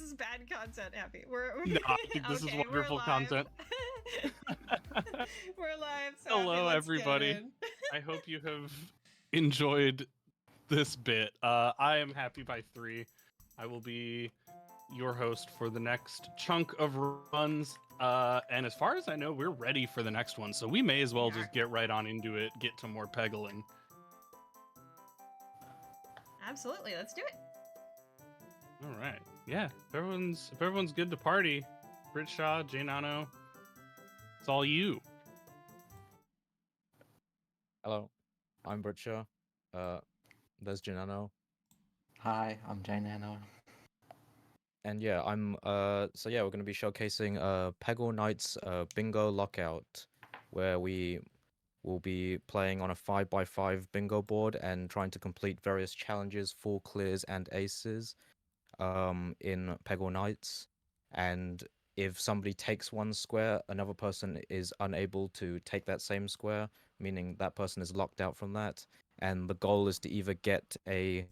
is bad content, Happy. We're No, I think this is okay, wonderful content. We're live. So Hello, Happy, let's get everybody. in. I hope you have enjoyed this bit. I am Happy by 3. I will be your host for the next chunk of runs. And as far as I know, we're ready for the next one, so we may as well just get right on into it, get to more peggling. Absolutely, let's do it. All right. Yeah, if everyone's good to party, Britsha, Jnano, it's all you. Hello, I'm Britsha. There's Jnano. Hi, I'm Jnano. And yeah, we're gonna be showcasing Peggle Nights Bingo Lockout, where we will be playing on a 5x5 bingo board and trying to complete various challenges, full clears and aces in Peggle Nights. And if somebody takes one square, another person is unable to take that same square, meaning that person is locked out from that. And the goal is to either get a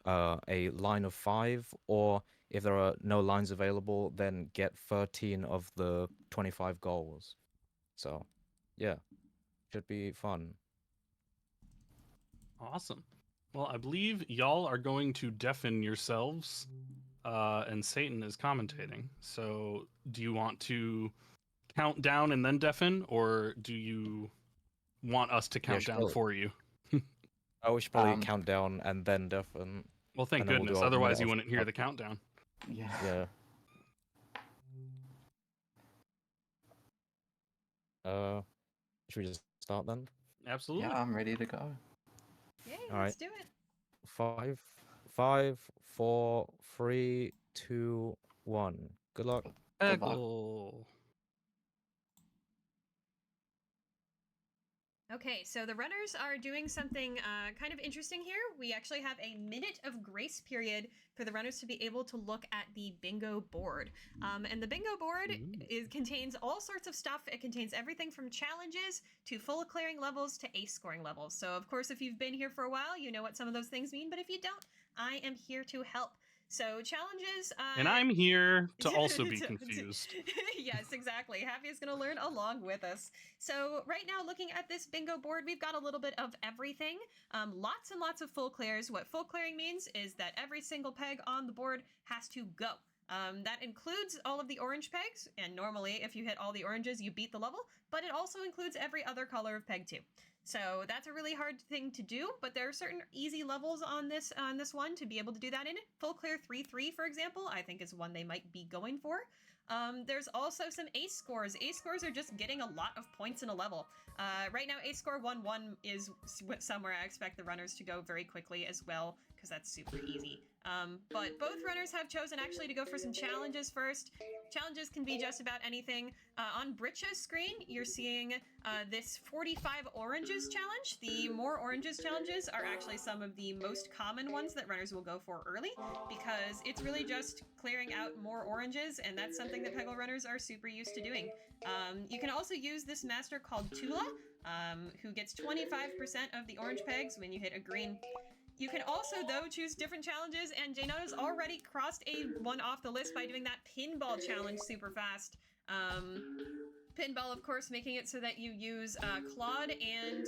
line of 5, or if there are no lines available, then get 13 of the 25 goals. So, yeah, should be fun. Awesome. Well, I believe y'all are going to deafen yourselves, and Satan is commentating. So, do you want to count down and then deafen, or do you want us to count down for you? We should probably count down and then deafen. Well, thank and then goodness. We'll Otherwise, you wouldn't hear the countdown. Yeah. Should we just start then? Absolutely. Yeah, I'm ready to go. Yay, All let's right. do it. 5, 4, 3, 2, 1. Good luck. Peggle. Okay, so the runners are doing something kind of interesting here. We actually have a minute of grace period for the runners to be able to look at the bingo board. And the bingo board contains all sorts of stuff. It contains everything from challenges to full clearing levels to ace scoring levels. So, of course, if you've been here for a while, you know what some of those things mean. But if you don't, I am here to help. So challenges... and I'm here to also be confused. Yes, exactly. Happy is going to learn along with us. So right now, looking at this bingo board, we've got a little bit of everything. Lots and lots of full clears. What full clearing means is that every single peg on the board has to go. That includes all of the orange pegs, and normally if you hit all the oranges, you beat the level, but it also includes every other color of peg too. So that's a really hard thing to do, but there are certain easy levels on this one to be able to do that in it. Full clear 3-3, for example, I think is one they might be going for. There's also some ace scores. Ace scores are just getting a lot of points in a level. Right now, ace score 1-1 is somewhere I expect the runners to go very quickly as well, because that's super easy. But both runners have chosen actually to go for some challenges first. Challenges can be just about anything. On Britsha's screen, you're seeing this 45 oranges challenge. The more oranges challenges are actually some of the most common ones that runners will go for early, because it's really just clearing out more oranges, and that's something that Peggle runners are super used to doing. You can also use this master called Tula, who gets 25% of the orange pegs when you hit a green. You can also, though, choose different challenges, and Jnano's already crossed one off the list by doing that pinball challenge super fast. Pinball, of course, making it so that you use Claude and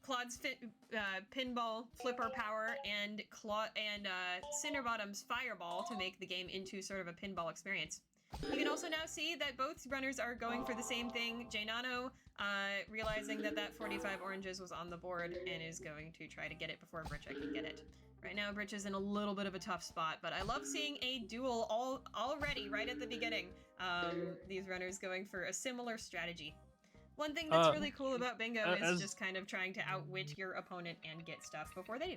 Claude's pinball flipper power and Cinderbottom's fireball to make the game into sort of a pinball experience. You can also now see that both runners are going for the same thing. Jnano realizing that 45 oranges was on the board and is going to try to get it before Britsha can get it. Right now, Britsha's in a little bit of a tough spot, but I love seeing a duel already right at the beginning. These runners going for a similar strategy. One thing that's really cool about bingo is just kind of trying to outwit your opponent and get stuff before they do.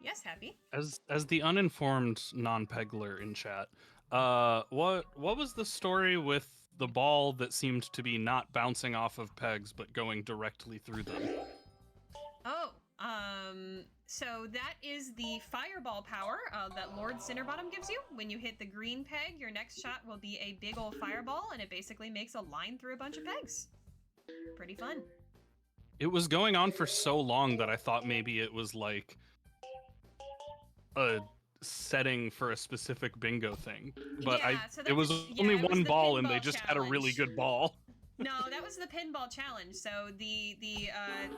Yes, Happy? As the uninformed non-peggler in chat, what was the story with the ball that seemed to be not bouncing off of pegs but going directly through them? So that is the fireball power that Lord Cinderbottom gives you. When you hit the green peg, your next shot will be a big ol' fireball, and it basically makes a line through a bunch of pegs. Pretty fun. It was going on for so long that I thought maybe it was like a setting for a specific bingo thing, but Yeah, so it was that's- only yeah, it was one the ball, and they pinball just had a really challenge. good ball. No, that was the pinball challenge. So the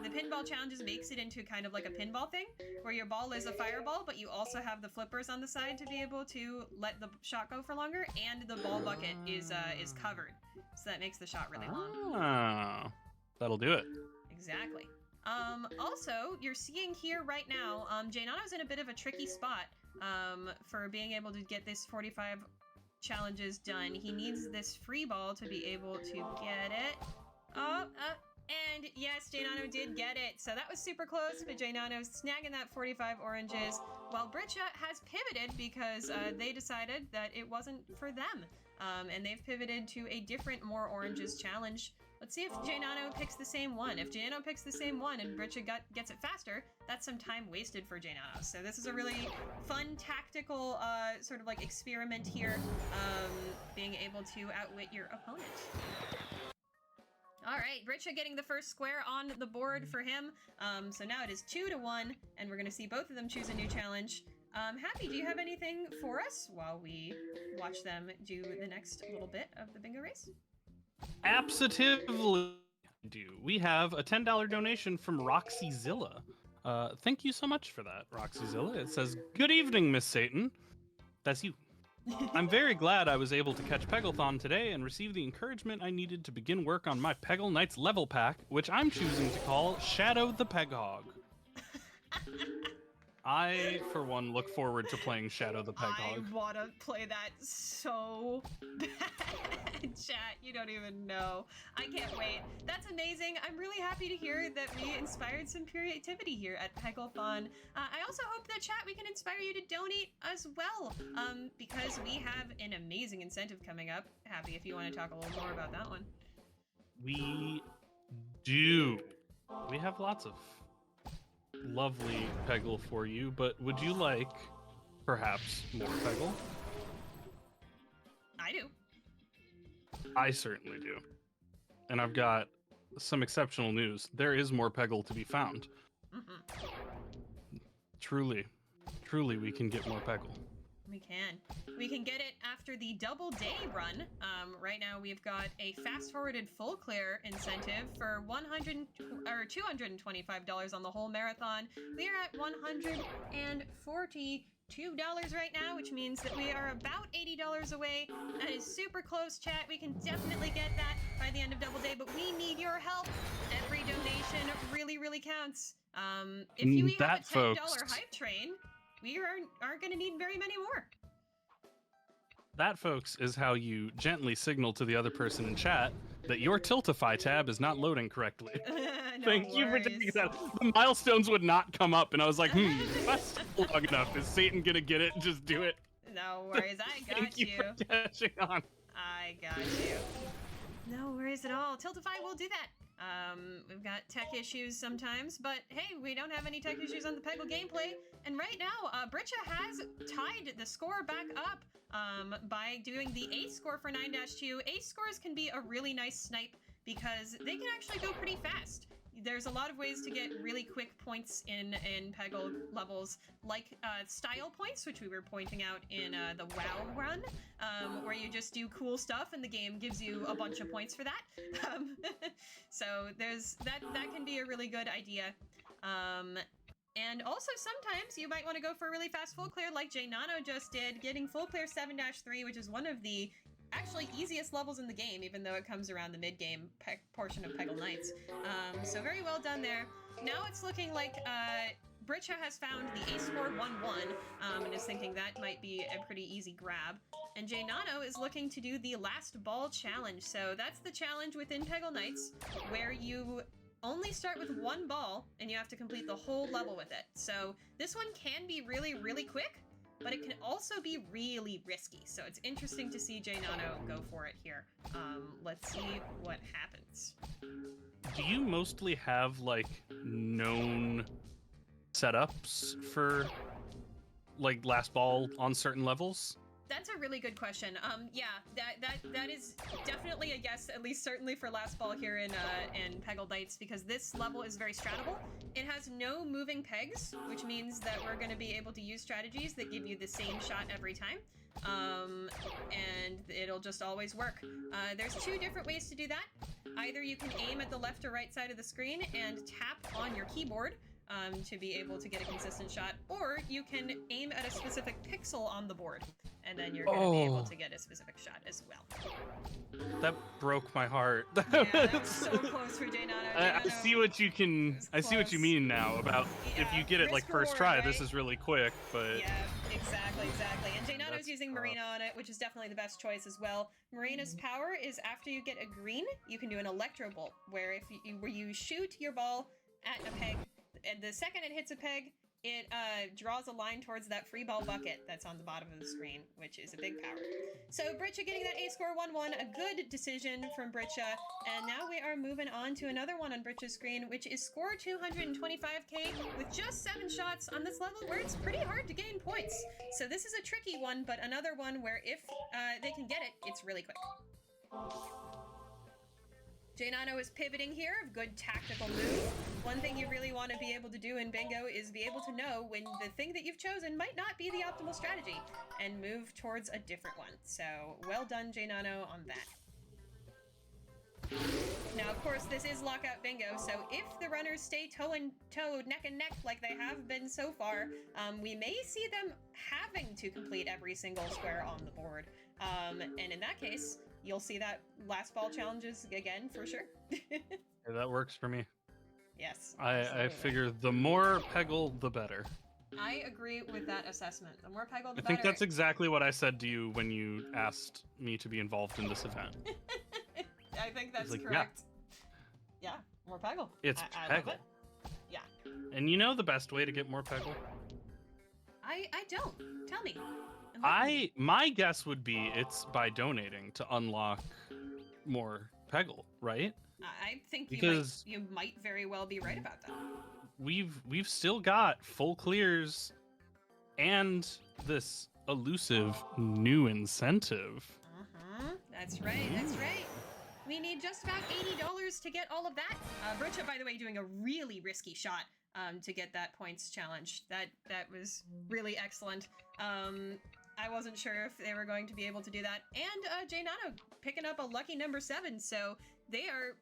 pinball challenges makes it into kind of like a pinball thing, where your ball is a fireball, but you also have the flippers on the side to be able to let the shot go for longer, and the ball bucket is covered, so that makes the shot really long. Ah, that'll do it. Exactly. Also, you're seeing here right now, Jnano's in a bit of a tricky spot for being able to get this 45 challenges done. He needs this free ball to be able to get it. And yes, Jnano did get it. So that was super close, but Jnano's snagging that 45 oranges, while Britsha has pivoted because they decided that it wasn't for them. And they've pivoted to a different more oranges challenge. Let's see if Jnano picks the same one. If Jnano picks the same one and Britsha gets it faster, that's some time wasted for Jnano. So this is a really fun tactical sort of like experiment here, being able to outwit your opponent. All right, Britsha getting the first square on the board for him. So now it is 2-1, and we're gonna see both of them choose a new challenge. Happy, do you have anything for us while we watch them do the next little bit of the bingo race? Absolutely do. We have a $10 donation from RoxyZilla. Thank you so much for that, RoxyZilla. It says, "Good evening, Miss Satan." That's you. I'm very glad I was able to catch Pegglethon today and receive the encouragement I needed to begin work on my Peggle Nights level pack, which I'm choosing to call Shadow the Peghog. I, for one, look forward to playing Shadow the Peghog. I wanna play that so bad, chat. You don't even know. I can't wait. That's amazing. I'm really happy to hear that we inspired some creativity here at Pegglethon. I also hope that, chat, we can inspire you to donate as well, because we have an amazing incentive coming up. Happy if you want to talk a little more about that one. We do. We have lots of lovely Peggle for you, but would you like perhaps more Peggle? I do. I certainly do. And I've got some exceptional news. There is more Peggle to be found. Truly, we can get more Peggle. We can. We can get it after the double day run. Right now we've got a fast-forwarded full clear incentive for $225 on the whole marathon. We are at $142 right now, which means that we are about $80 away. That is super close, chat. We can definitely get that by the end of double day, but we need your help. Every donation really, really counts. If you have a $10 hype train, we aren't going to need very many more. That, folks, is how you gently signal to the other person in chat that your Tiltify tab is not loading correctly. Thank you for taking that. The milestones would not come up, and I was like, that's long enough. Is Satan gonna get it and just do it? No worries, I got Thank you for catching on. I got you. No worries at all. Tiltify will do that. We've got tech issues sometimes, but hey, we don't have any tech issues on the Peggle gameplay. And right now, Britsha has tied the score back up by doing the ace score for 9-2. Ace scores can be a really nice snipe because they can actually go pretty fast. There's a lot of ways to get really quick points in Peggle levels, like style points, which we were pointing out in the WoW run, where you just do cool stuff and the game gives you a bunch of points for that. So there's that can be a really good idea. And also sometimes you might want to go for a really fast full clear like Jnano just did, getting full clear 7-3, which is one of the actually easiest levels in the game, even though it comes around the mid-game portion of Peggle Nights. So very well done there. Now it's looking like Britsha has found the ace score 1-1, and is thinking that might be a pretty easy grab. And Jnano is looking to do the last ball challenge. So that's the challenge within Peggle Nights, where you only start with one ball and you have to complete the whole level with it. So this one can be really, really quick, but it can also be really risky. So it's interesting to see Jnano go for it here. Let's see what happens. Do you mostly have like known setups for like last ball on certain levels? That's a really good question. Yeah, that is definitely a yes, at least certainly for last ball here in Peggle Nights, because this level is very stratable. It has no moving pegs, which means that we're going to be able to use strategies that give you the same shot every time. And it'll just always work. There's two different ways to do that. Either you can aim at the left or right side of the screen and tap on your keyboard to be able to get a consistent shot, or you can aim at a specific pixel on the board, and then you're going to be able to get a specific shot as well. That broke my heart. Yeah, that was so close for Jnano. I see what you can. I see what you mean now about if you get it like first try. Right? This is really quick, but yeah, exactly. And Jnano's using Marina on it, which is definitely the best choice as well. Marina's power is after you get a green, you can do an electro bolt, where where you shoot your ball at a peg, and the second it hits a peg, it draws a line towards that free ball bucket that's on the bottom of the screen, which is a big power. So Britsha getting that A score 1-1, a good decision from Britsha. And now we are moving on to another one on Britsha's screen, which is score 225k with just 7 shots on this level where it's pretty hard to gain points. So this is a tricky one, but another one where if they can get it, it's really quick. Jnano is pivoting here, a good tactical move. One thing you really want to be able to do in Bingo is be able to know when the thing that you've chosen might not be the optimal strategy and move towards a different one. So well done, Jnano, on that. Now, of course, this is Lockout Bingo, so if the runners stay toe-and-toe, neck and neck like they have been so far, we may see them having to complete every single square on the board. And in that case, you'll see that last ball challenges again for sure. Yeah, that works for me. Yes. I figure the more Peggle, the better. I agree with that assessment. The more Peggle, the better. I think that's exactly what I said to you when you asked me to be involved in this event. I think that's like, correct. Yeah, more Peggle. It's I Peggle. love it. Yeah. And you know the best way to get more Peggle? I don't. Tell me. My guess would be it's by donating to unlock more Peggle, right? I think because you might very well be right about that. We've still got full clears and this elusive new incentive. That's right. We need just about $80 to get all of that. Britsha, by the way, doing a really risky shot to get that points challenge. That was really excellent. I wasn't sure if they were going to be able to do that. And Jnano picking up a lucky number 7, so they are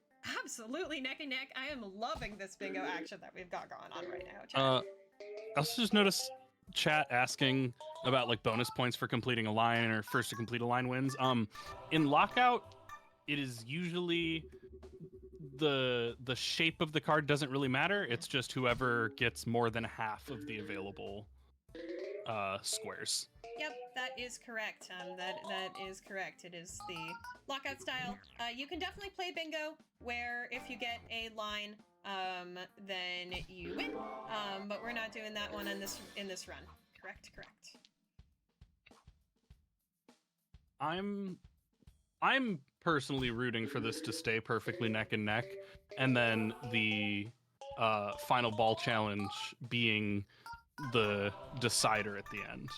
absolutely neck and neck. I am loving this bingo action that we've got going on right now. I also just noticed chat asking about like bonus points for completing a line or first to complete a line wins. In Lockout, it is usually the shape of the card doesn't really matter. It's just whoever gets more than half of the available squares. Yep, that is correct. That is correct. It is the Lockout style. You can definitely play bingo where if you get a line, then you win. But we're not doing that one in this run. Correct. I'm personally rooting for this to stay perfectly neck and neck, and then the final ball challenge being the decider at the end.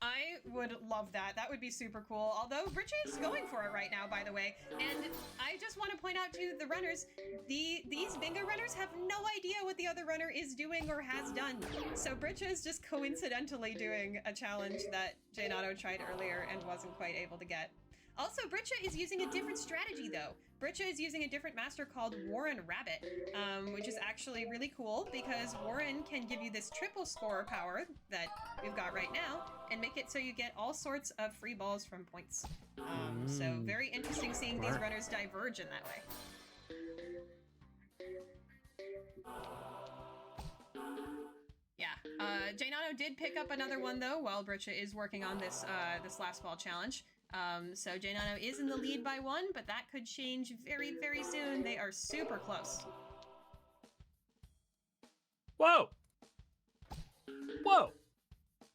I would love that. That would be super cool. Although Britsha is going for it right now, by the way. And I just want to point out to the runners, these bingo runners have no idea what the other runner is doing or has done. So Britsha is just coincidentally doing a challenge that Jnano tried earlier and wasn't quite able to get. Also, Britsha is using a different strategy, though. Britsha is using a different master called Warren Rabbit, which is actually really cool because Warren can give you this triple score power that we've got right now and make it so you get all sorts of free balls from points. So very interesting seeing these runners diverge in that way. Yeah, Jnano did pick up another one, though, while Britsha is working on this last ball challenge. So Jnano is in the lead by 1, but that could change very, very soon. They are super close. Whoa! Whoa?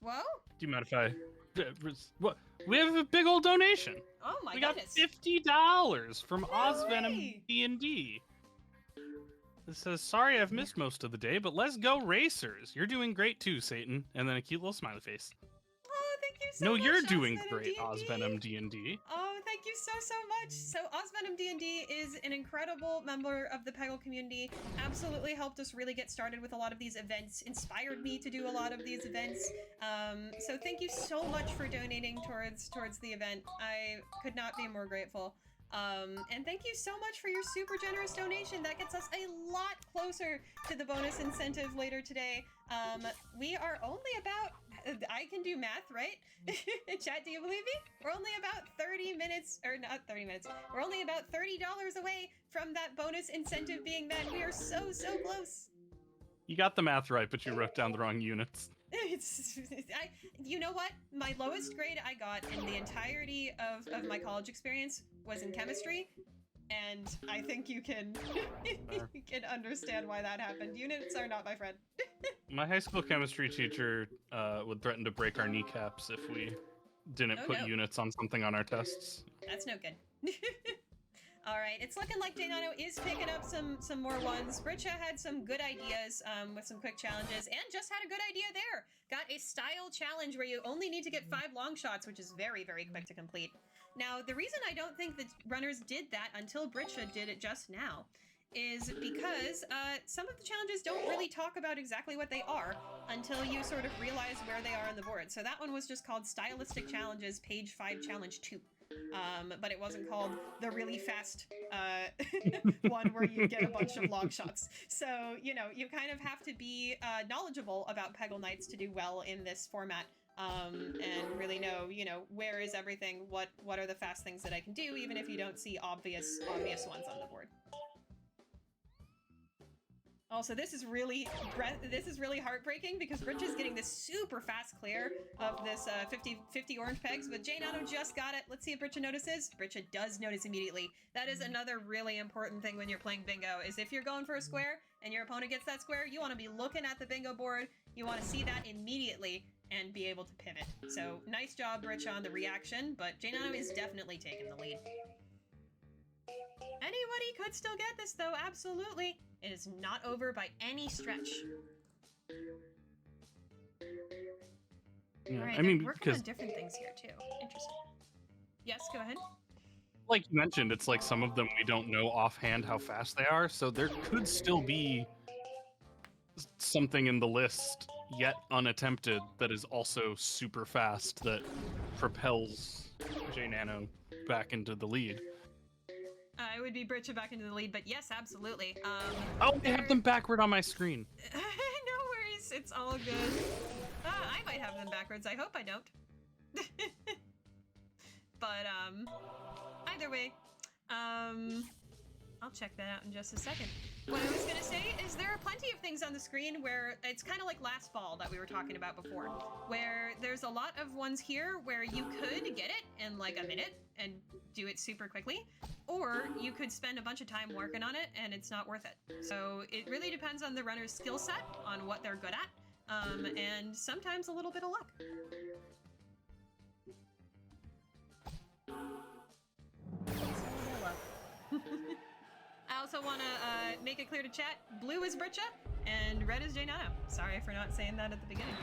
Do you mind if I... What? We have a big old donation. Oh my goodness. goodness. We got $50 from No Ozvenom way. D&D. It says, sorry I've missed most of the day, but let's go Racers. You're doing great too, Satan. And then a cute little smiley face. Oh, thank you so No, much, you're doing Ozvenom great, D&D. Ozvenom D&D. Oh, thank you so much. So Ozvenom D&D is an incredible member of the Peggle community. Absolutely helped us really get started with a lot of these events. Inspired me to do a lot of these events. So thank you so much for donating towards the event. I could not be more grateful. And thank you so much for your super generous donation. That gets us a lot closer to the bonus incentive later today. We are only about, I can do math, right? Chat, do you believe me? We're only about 30 minutes, or not 30 minutes, we're only about $30 away from that bonus incentive being met. We are so close. You got the math right, but you wrote down the wrong units. You know what? My lowest grade I got in the entirety of my college experience was in chemistry, and I think you can you can understand why that happened. Units are not my friend. My high school chemistry teacher would threaten to break our kneecaps if we didn't put units on something on our tests. That's no good. All right, it's looking like Jnano is picking up some more ones. Britsha had some good ideas with some quick challenges, and just had a good idea there. Got a style challenge where you only need to get 5 long shots, which is very quick to complete. Now, the reason I don't think the runners did that until Britsha did it just now is because some of the challenges don't really talk about exactly what they are until you sort of realize where they are on the board. So that one was just called Stylistic Challenges, Page 5 Challenge 2. But it wasn't called the really fast one where you get a bunch of long shots. So, you know, you kind of have to be knowledgeable about Peggle Nights to do well in this format. And really know, you know, where is everything, what are the fast things that I can do, even if you don't see obvious ones on the board. Also, this is really heartbreaking because Britsha's getting this super fast clear of this 50 orange pegs, but Jnano just got it. Let's see if Britsha notices. Britsha does notice immediately. That is another really important thing when you're playing bingo, is if you're going for a square and your opponent gets that square, you want to be looking at the bingo board, you want to see that immediately and be able to pivot. So, nice job, Britsha, on the reaction, but Jnano is definitely taking the lead. Anybody could still get this, though, absolutely. It is not over by any stretch. Yeah, All right, I mean, they're working on different things here, too. Interesting. Yes, go ahead. Like you mentioned, it's like some of them we don't know offhand how fast they are, so there could still be something in the list yet unattempted that is also super fast that propels Jnano back into the lead. It would be Britsha back into the lead, but yes, absolutely. Oh, I have them backward on my screen. No worries, it's all good. I might have them backwards. I hope I don't. But either way, I'll check that out in just a second. What I was gonna say is there are plenty of things on the screen where it's kind of like last fall that we were talking about before, where there's a lot of ones here where you could get it in like a minute and do it super quickly, or you could spend a bunch of time working on it and it's not worth it. So it really depends on the runner's skill set, on what they're good at, and sometimes a little bit of luck. I also want to make it clear to chat, blue is Britsha, and red is Jnano. Sorry for not saying that at the beginning.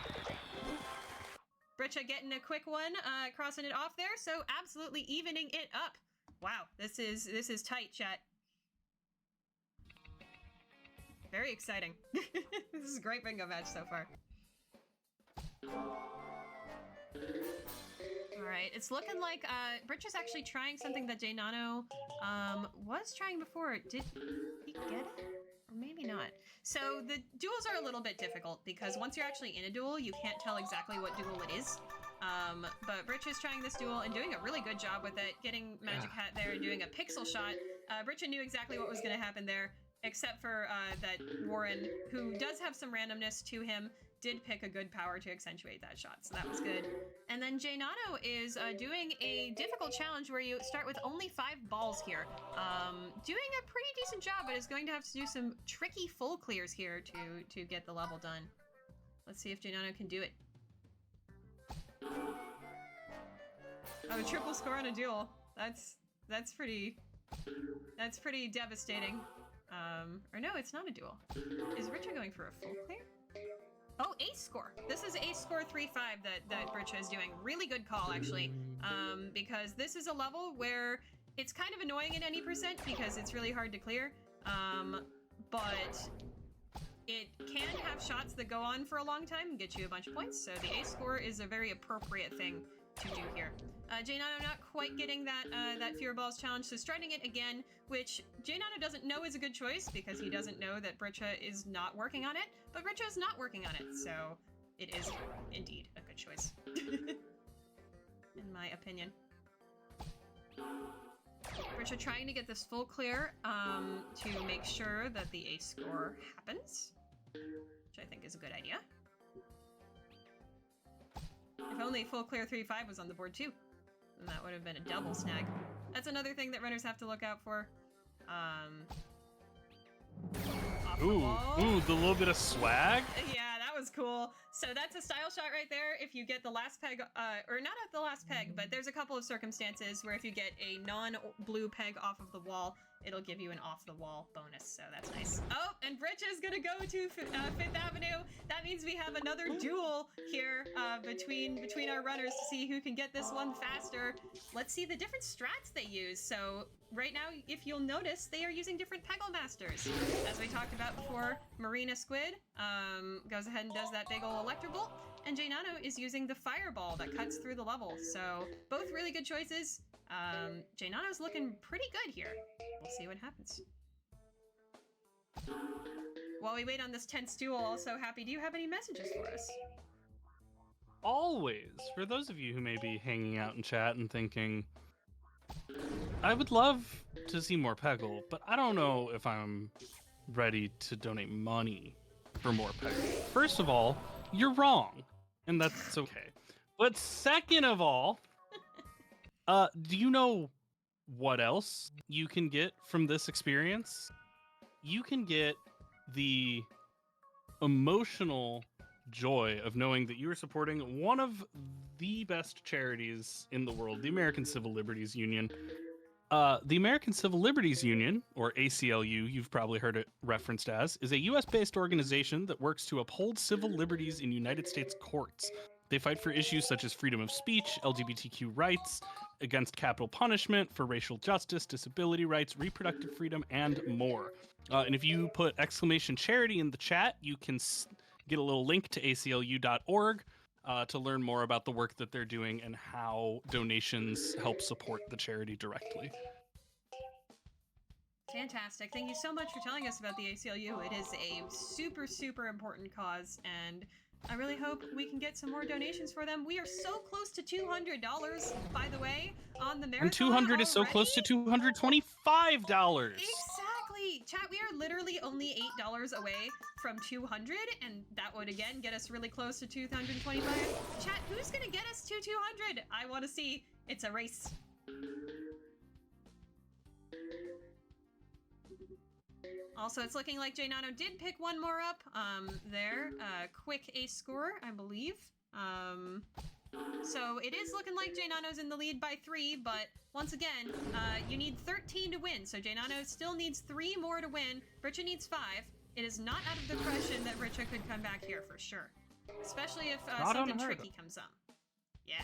Britsha getting a quick one, crossing it off there, so absolutely evening it up. Wow, this is tight, chat. Very exciting. This is a great bingo match so far. Alright, it's looking like Britsha's actually trying something that Jnano was trying before. Did he get it? Or maybe not. So the duels are a little bit difficult because once you're actually in a duel, you can't tell exactly what duel it is. But Britsha's trying this duel and doing a really good job with it, getting Magic Hat there and doing a pixel shot. Britsha knew exactly what was going to happen there, except for that Warren, who does have some randomness to him, did pick a good power to accentuate that shot, so that was good. And then Jnano is doing a difficult challenge where you start with only 5 balls here. Doing a pretty decent job, but is going to have to do some tricky full clears here to get the level done. Let's see if Jnano can do it. Oh, a triple score on a duel. That's pretty devastating. Or no, it's not a duel. Is Richard going for a full clear? Oh, ace score. This is ace score 3-5 that Britsha is doing. Really good call, actually. Because this is a level where it's kind of annoying at any percent because it's really hard to clear. But it can have shots that go on for a long time and get you a bunch of points. So the ace score is a very appropriate thing to do here. Jnano not quite getting that Fear Balls challenge, so starting it again, which Jnano doesn't know is a good choice because he doesn't know that Britsha is not working on it, but Britsha is not working on it, so it is indeed a good choice, in my opinion. Britsha trying to get this full clear to make sure that the ace score happens, which I think is a good idea. If only full clear 3-5 was on the board too, then that would have been a double snag. That's another thing that runners have to look out for. Off the wall. Ooh, the little bit of swag. Yeah, that was cool. So that's a style shot right there. If you get the last peg, or not at the last peg, but there's a couple of circumstances where if you get a non-blue peg off of the wall, it'll give you an off-the-wall bonus, so that's nice. Oh, and Britsha is gonna go to 5th Avenue. That means we have another duel here between our runners to see who can get this one faster. Let's see the different strats they use. So right now, if you'll notice, they are using different Peggle Masters. As we talked about before, Marina Squid goes ahead and does that big ol' Electro Bolt, and Jnano is using the Fireball that cuts through the level. So both really good choices. Jnano's looking pretty good here. We'll see what happens. While we wait on this tense duel, also, Happy, do you have any messages for us? Always. For those of you who may be hanging out in chat and thinking, I would love to see more Peggle, but I don't know if I'm ready to donate money for more Peggle. First of all, you're wrong, and that's okay. But second of all, do you know what else you can get from this experience? You can get the emotional joy of knowing that you are supporting one of the best charities in the world, the American Civil Liberties Union. The American Civil Liberties Union, or ACLU, you've probably heard it referenced as, is a US-based organization that works to uphold civil liberties in United States courts. They fight for issues such as freedom of speech, LGBTQ rights, against capital punishment, for racial justice, disability rights, reproductive freedom, and more. And if you put !charity in the chat, you can get a little link to aclu.org to learn more about the work that they're doing and how donations help support the charity directly. Fantastic. Thank you so much for telling us about the ACLU. It is a super, super important cause, and I really hope we can get some more donations for them. We are so close to $200, by the way, on the marathon. And 200 is so close to $225. Exactly. Chat, we are literally only $8 away from 200, and that would again get us really close to 225. Chat, who's gonna get us to 200? I want to see. It's a race. Also, it's looking like Jnano did pick one more up there. Quick ace score, I believe. So it is looking like Jnano's in the lead by 3, but once again, you need 13 to win. So Jnano still needs 3 more to win. Britsha needs 5. It is not out of the question that Britsha could come back here for sure. Especially if something tricky comes up. Yeah.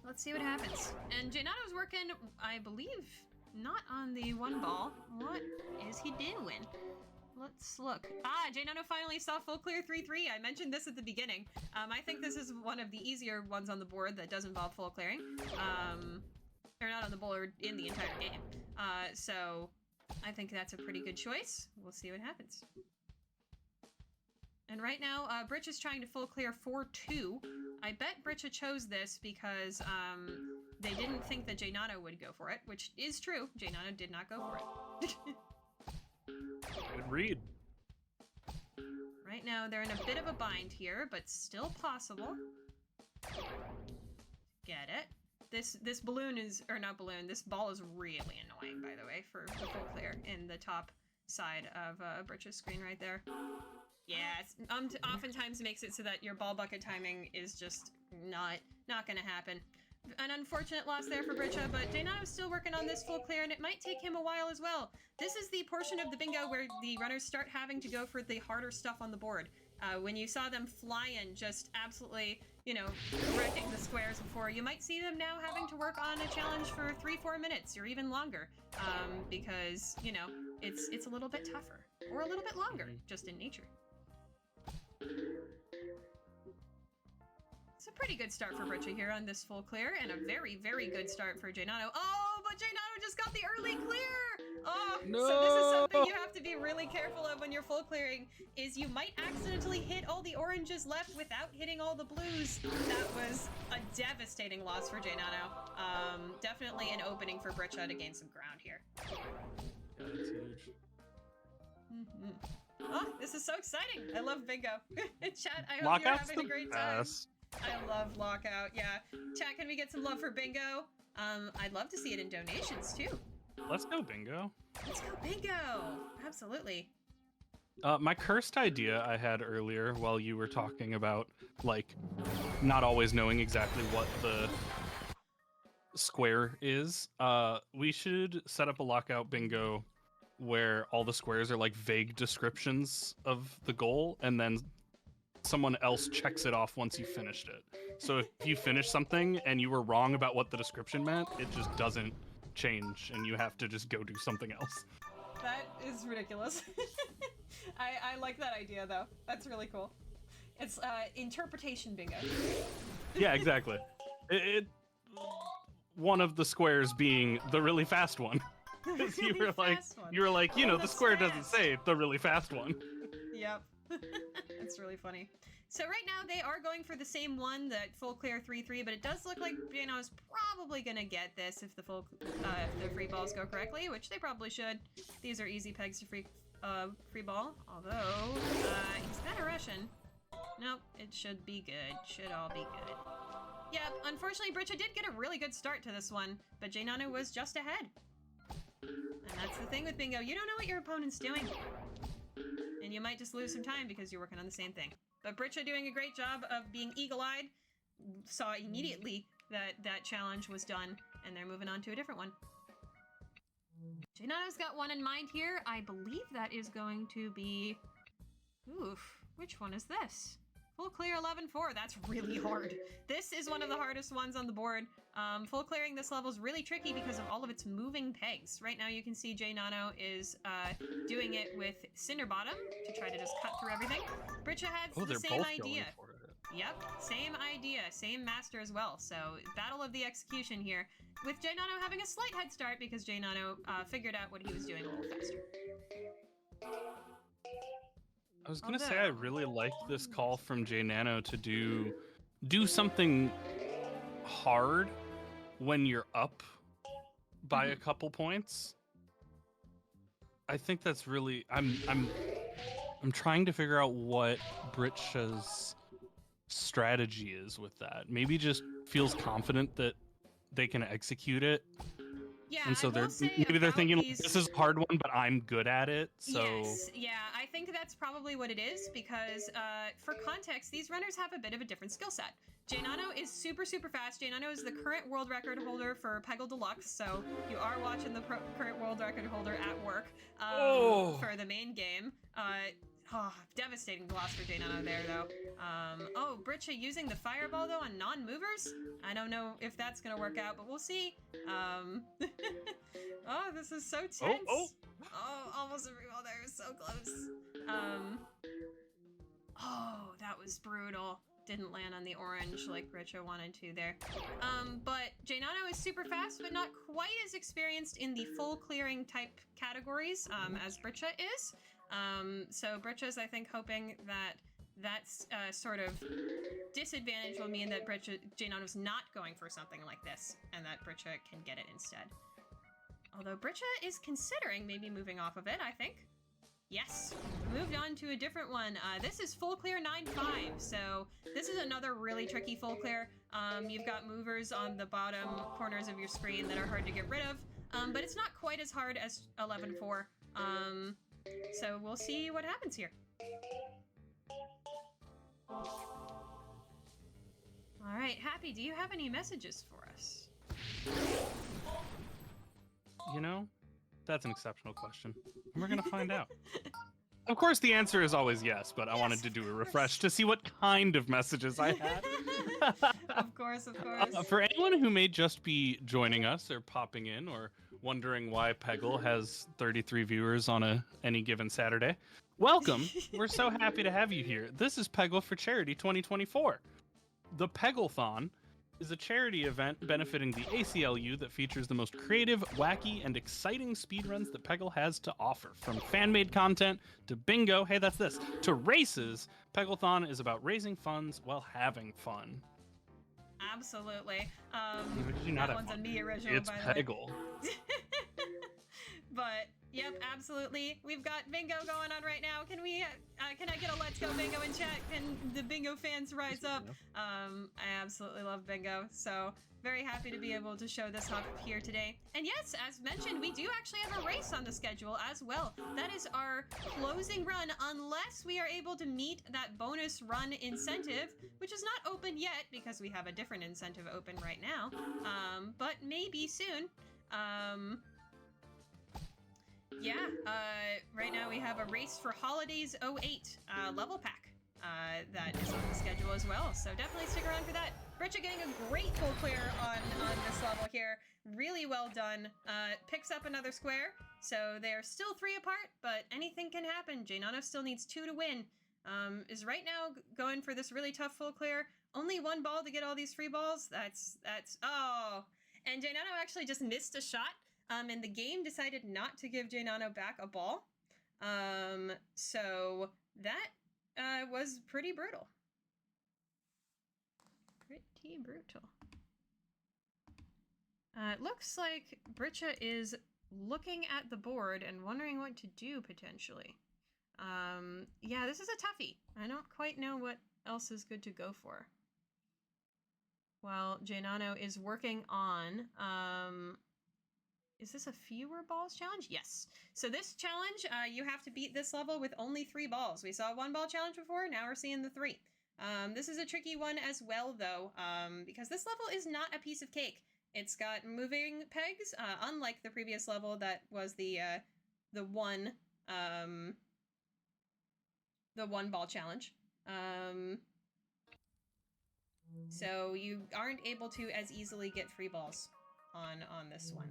Let's see what happens. And Jnano's working, I believe, not on the 1 ball. What is he doing? Let's look. Ah, Jnano finally saw full clear 3-3. I mentioned this at the beginning. I think this is one of the easier ones on the board that does involve full clearing. Or not on the board, in the entire game. So I think that's a pretty good choice. We'll see what happens. And right now, Britsha's trying to full clear 4-2. I bet Britsha chose this because they didn't think that Jnano would go for it, which is true. Jnano did not go for it. Good read. Right now, they're in a bit of a bind here, but still possible. Get it. This balloon is, or not balloon, this ball is really annoying, by the way, for the full clear in the top side of Britsha's screen right there. Yeah, it's, oftentimes makes it so that your ball bucket timing is just not gonna happen. An unfortunate loss there for Britsha, but Jnano's still working on this full clear, and it might take him a while as well. This is the portion of the bingo where the runners start having to go for the harder stuff on the board. When you saw them fly in, just absolutely, you know, wrecking the squares before, you might see them now having to work on a challenge for 3-4 minutes or even longer, because, you know, it's a little bit tougher, or a little bit longer, just in nature. It's a pretty good start for Britsha here on this full clear, and a very, very good start for Jnano. Oh, but Jnano just got the early clear! Oh, No! So this is something you have to be really careful of when you're full clearing, is you might accidentally hit all the oranges left without hitting all the blues. That was a devastating loss for Jnano. Definitely an opening for Britsha to gain some ground here. Yeah, that's huge. Oh, this is so exciting! I love bingo. Chat, I hope Lockout's you're having a the great time. best. I love Lockout, yeah. Chat, can we get some love for bingo? I'd love to see it in donations, too. Let's go bingo. Let's go bingo! Absolutely. My cursed idea I had earlier while you were talking about, like, not always knowing exactly what the square is, we should set up a Lockout bingo where all the squares are like vague descriptions of the goal, and then someone else checks it off once you finished it. So if you finish something and you were wrong about what the description meant, it just doesn't change, and you have to just go do something else. That is ridiculous. I like that idea, though. That's really cool. It's interpretation bingo. Yeah, exactly. One of the squares being the really fast one. Because you were like, you know, the square doesn't say the really fast one. Yep. That's really funny. So right now they are going for the same one, that full clear 3-3, but it does look like Jnano is probably gonna get this if the free balls go correctly, which they probably should. These are easy pegs to free ball, although he's kind of Russian. Nope, it should be good. Should all be good. Yep, unfortunately Britsha did get a really good start to this one, but Jnano was just ahead. And that's the thing with bingo, you don't know what your opponent's doing. And you might just lose some time because you're working on the same thing. But Britsha doing a great job of being eagle-eyed, saw immediately that that challenge was done, and they're moving on to a different one. Jnano's got one in mind here. I believe that is going to be... Oof, which one is this? Full clear 11-4, that's really hard. This is one of the hardest ones on the board. Full clearing this level is really tricky because of all of its moving pegs. Right now you can see Jnano is doing it with Cinderbottom to try to just cut through everything. Britsha has the same idea. Yep, same idea, same master as well. So battle of the execution here, with Jnano having a slight head start because Jnano figured out what he was doing a little faster. I was gonna say I really like this call from Jnano to do something hard when you're up by a couple points. I think that's really I'm trying to figure out what Britsha's strategy is with that. Maybe just feels confident that they can execute it. Yeah, and so they're thinking like, this is a hard one, but I'm good at it. So yes, yeah, I think that's probably what it is because for context, these runners have a bit of a different skill set. Jnano is super, super fast. Jnano is the current world record holder for Peggle Deluxe, so you are watching the current world record holder at work for the main game. Devastating loss for Jnano there, though. Oh, Britsha using the fireball, though, on non-movers? I don't know if that's gonna work out, but we'll see. Oh, this is so tense. Oh, almost a reball there. So close. Oh, that was brutal. Didn't land on the orange like Britsha wanted to there. But Jnano is super fast, but not quite as experienced in the full clearing type categories as Britsha is. So Britsha's, I think, hoping that that's sort of disadvantage will mean that Jnano's not going for something like this, and that Britsha can get it instead. Although Britsha is considering maybe moving off of it, I think. Yes, moved on to a different one. This is full clear 9-5, so this is another really tricky full clear. You've got movers on the bottom corners of your screen that are hard to get rid of, but it's not quite as hard as 11-4. So we'll see what happens here. All right, Happy Happy, do you have any messages for us? You know, that's an exceptional question. And we're gonna find out. Of course, the answer is always yes, but I wanted to do a refresh to see what kind of messages I had. Of course, of course. For anyone who may just be joining us or popping in or wondering why Peggle has 33 viewers on any given Saturday, welcome. We're so happy to have you here. This is Peggle for Charity 2024. The Pegglethon is a charity event benefiting the ACLU that features the most creative, wacky, and exciting speedruns that Peggle has to offer. From fan-made content to bingo, hey, that's this, to races, Pegglethon is about raising funds while having fun. Absolutely. Did you not That have one's a fun? me original, It's by the way. Peggle. But yep, absolutely. We've got bingo going on right now. Can I get a let's go bingo in chat? Can the bingo fans rise up? I absolutely love bingo, so very happy to be able to show this up here today. And yes, as mentioned, we do actually have a race on the schedule as well. That is our closing run, unless we are able to meet that bonus run incentive, which is not open yet because we have a different incentive open right now, but maybe soon. Yeah, right now we have a Race for Holidays 08 level pack that is on the schedule as well, so definitely stick around for that. Britsha getting a great full clear on this level here. Really well done. Picks up another square, so they're still 3 apart, but anything can happen. Jnano still needs 2 to win. Is right now going for this really tough full clear. Only 1 ball to get all these free balls. That's oh. And Jnano actually just missed a shot. And the game decided not to give Jnano back a ball. So that was pretty brutal. Pretty brutal. It looks like Britsha is looking at the board and wondering what to do potentially. Yeah, this is a toughie. I don't quite know what else is good to go for. While Jnano is working on, is this a fewer balls challenge? Yes. So this challenge, you have to beat this level with only 3 balls. We saw a 1 ball challenge before, now we're seeing the 3. This is a tricky one as well, though, because this level is not a piece of cake. It's got moving pegs, unlike the previous level that was the one ball challenge. So you aren't able to as easily get free balls on this one.